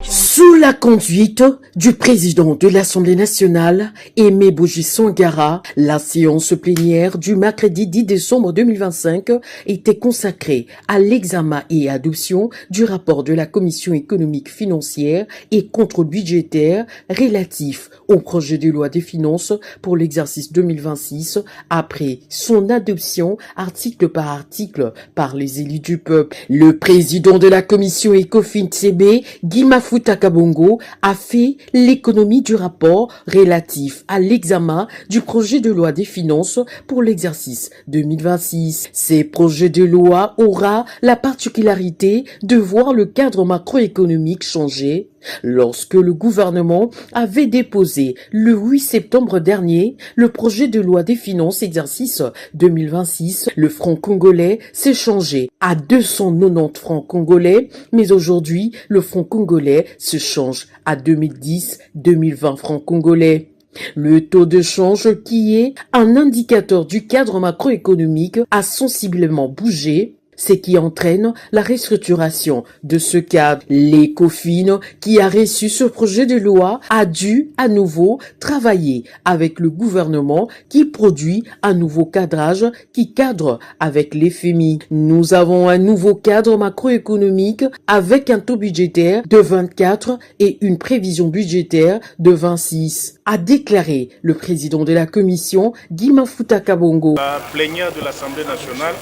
Sous la conduite du président de l'Assemblée nationale, Aimé Boji Sangara, la séance plénière du mercredi 10 décembre 2025 était consacrée à l'examen et adoption du rapport de la Commission économique financière et contrôle budgétaire relatif au projet de loi des finances pour l'exercice 2026 après son adoption article par article par les élus du peuple. Le président de la Commission ECOFIN-CB, Guy Mafuta Kabongo, a fait l'économie du rapport relatif à l'examen du projet de loi des finances pour l'exercice 2026. Ces projets de loi aura la particularité de voir le cadre macroéconomique changer. Lorsque le gouvernement avait déposé le 8 septembre dernier le projet de loi des finances exercice 2026, le franc congolais s'est changé à 290 francs congolais, mais aujourd'hui, le franc congolais se change à 2010-2020 francs congolais. Le taux de change, qui est un indicateur du cadre macroéconomique, a sensiblement bougé, ce qui entraîne la restructuration de ce cadre. L'ECOFIN, qui a reçu ce projet de loi, a dû à nouveau travailler avec le gouvernement qui produit un nouveau cadrage qui cadre avec l'FMI. Nous avons un nouveau cadre macroéconomique avec un taux budgétaire de 24 et une prévision budgétaire de 26, a déclaré le président de la commission, Guy Mafuta Kabongo. La plénière de l'Assemblée nationale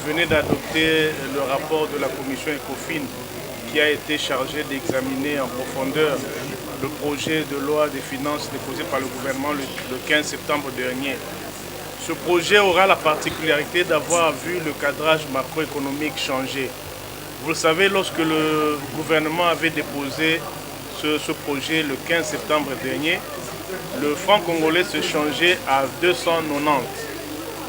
venait d'adopter le rapport de la commission ECOFIN qui a été chargé d'examiner en profondeur le projet de loi des finances déposé par le gouvernement le 15 septembre dernier. Ce projet aura la particularité d'avoir vu le cadrage macroéconomique changer. Vous le savez, lorsque le gouvernement avait déposé ce projet le 15 septembre dernier, le franc congolais se changeait à 290.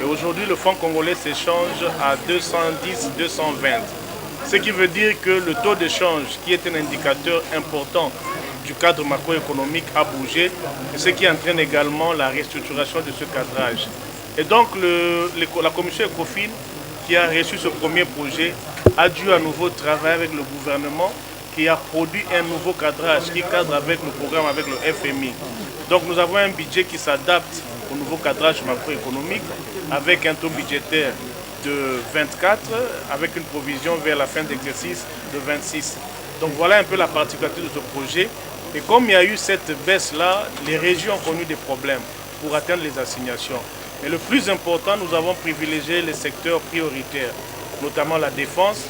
Et aujourd'hui, le franc congolais s'échange à 210-220. Ce qui veut dire que le taux de change, qui est un indicateur important du cadre macroéconomique, a bougé, et ce qui entraîne également la restructuration de ce cadrage. Et donc, la commission ECOFIN, qui a reçu ce premier projet, a dû à nouveau travailler avec le gouvernement, qui a produit un nouveau cadrage, qui cadre avec le programme, avec le FMI. Donc, nous avons un budget qui s'adapte au nouveau cadrage macroéconomique, avec un taux budgétaire de 24, avec une provision vers la fin d'exercice de 26. Donc voilà un peu la particularité de ce projet. Et comme il y a eu cette baisse-là, les régions ont connu des problèmes pour atteindre les assignations. Et le plus important, nous avons privilégié les secteurs prioritaires, notamment la défense,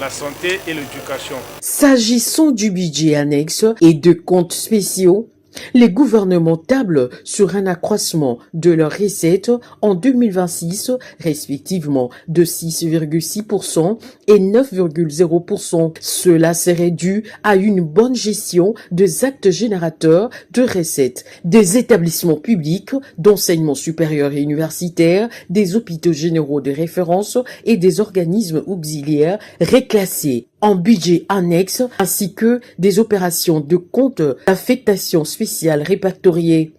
la santé et l'éducation. S'agissant du budget annexe et de comptes spéciaux, les gouvernements tablent sur un accroissement de leurs recettes en 2026, respectivement de 6,6% et 9,0%. Cela serait dû à une bonne gestion des actes générateurs de recettes, des établissements publics d'enseignement supérieur et universitaire, des hôpitaux généraux de référence et des organismes auxiliaires reclassés en budget annexe, ainsi que des opérations de compte d'affectation spéciale répertoriées.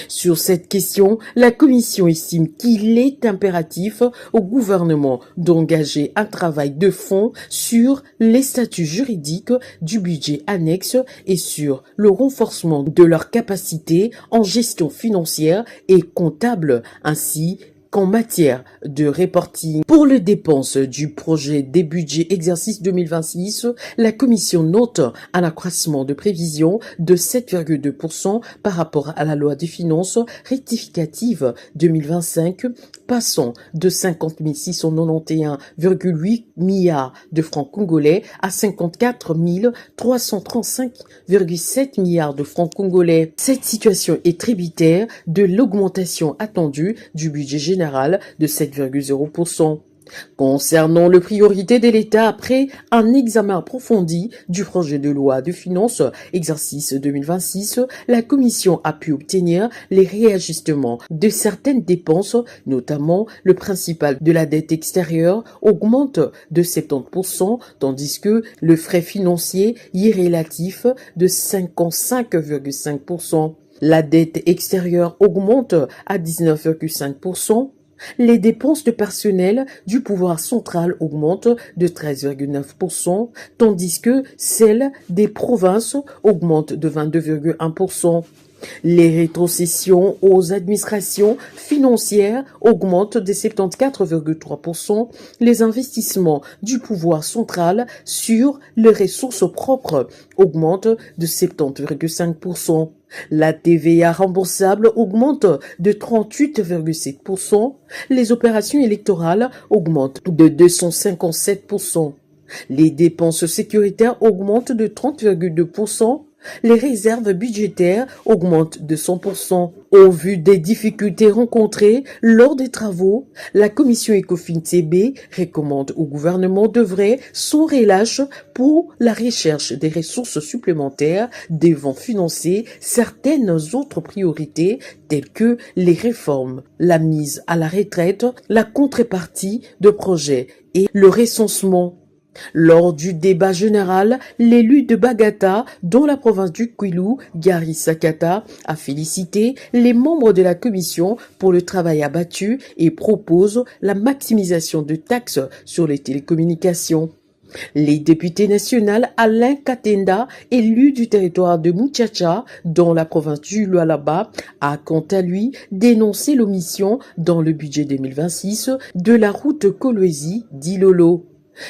Sur cette question, la Commission estime qu'il est impératif au gouvernement d'engager un travail de fond sur les statuts juridiques du budget annexe et sur le renforcement de leurs capacités en gestion financière et comptable, ainsi qu'en matière de reporting. Pour les dépenses du projet des budgets exercice 2026, la Commission note un accroissement de prévision de 7,2% par rapport à la loi des finances rectificative 2025, passant de 50 691,8 milliards de francs congolais à 54 335,7 milliards de francs congolais. Cette situation est tributaire de l'augmentation attendue du budget général de 7,0%. Concernant les priorités de l'État après un examen approfondi du projet de loi de finances exercice 2026, la Commission a pu obtenir les réajustements de certaines dépenses, notamment le principal de la dette extérieure augmente de 70%, tandis que le frais financier y est relatif de 55,5%. La dette extérieure augmente à 19,5%. Les dépenses de personnel du pouvoir central augmentent de 13,9%, tandis que celles des provinces augmentent de 22,1%. Les rétrocessions aux administrations financières augmentent de 74,3%, les investissements du pouvoir central sur les ressources propres augmentent de 70,5%. La TVA remboursable augmente de 38,7%, les opérations électorales augmentent de 257%. Les dépenses sécuritaires augmentent de 30,2%. Les réserves budgétaires augmentent de 100%. Au vu des difficultés rencontrées lors des travaux, la commission ECOFIN-CB recommande au gouvernement d'œuvrer sans relâche pour la recherche des ressources supplémentaires devant financer certaines autres priorités telles que les réformes, la mise à la retraite, la contrepartie de projets et le recensement. Lors du débat général, l'élu de Bagata, dans la province du Kwilu, Gary Sakata, a félicité les membres de la commission pour le travail abattu et propose la maximisation de taxes sur les télécommunications. Les députés nationaux Alain Katenda, élu du territoire de Muchacha, dans la province du Lualaba, a quant à lui dénoncé l'omission dans le budget 2026 de la route Kolwezi-Dilolo.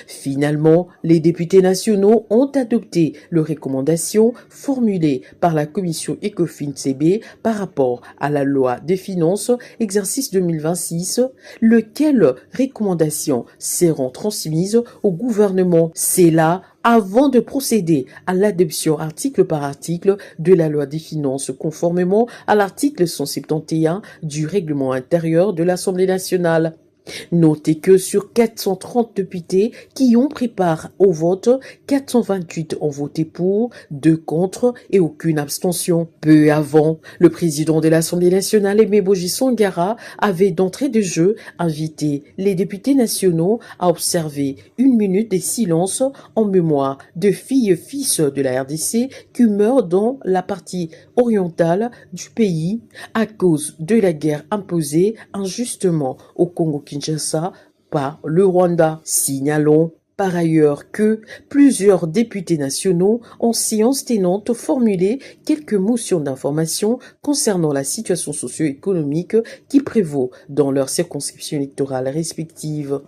Finalement, les députés nationaux ont adopté les recommandations formulées par la commission ECOFIN-CB par rapport à la loi des finances exercice 2026, lesquelles recommandations seront transmises au gouvernement. C'est là avant de procéder à l'adoption article par article de la loi des finances conformément à l'article 171 du règlement intérieur de l'Assemblée nationale. Notez que sur 430 députés qui ont pris part au vote, 428 ont voté pour, 2 contre et aucune abstention. Peu avant, le président de l'Assemblée nationale, Aimé Boji Sangara, avait d'entrée de jeu invité les députés nationaux à observer 1 minute de silence en mémoire de filles et fils de la RDC qui meurent dans la partie orientale du pays à cause de la guerre imposée injustement au Congo-Kinshasa par le Rwanda. Signalons par ailleurs que plusieurs députés nationaux en séance tenante formulé quelques motions d'information concernant la situation socio-économique qui prévaut dans leurs circonscriptions électorales respectives.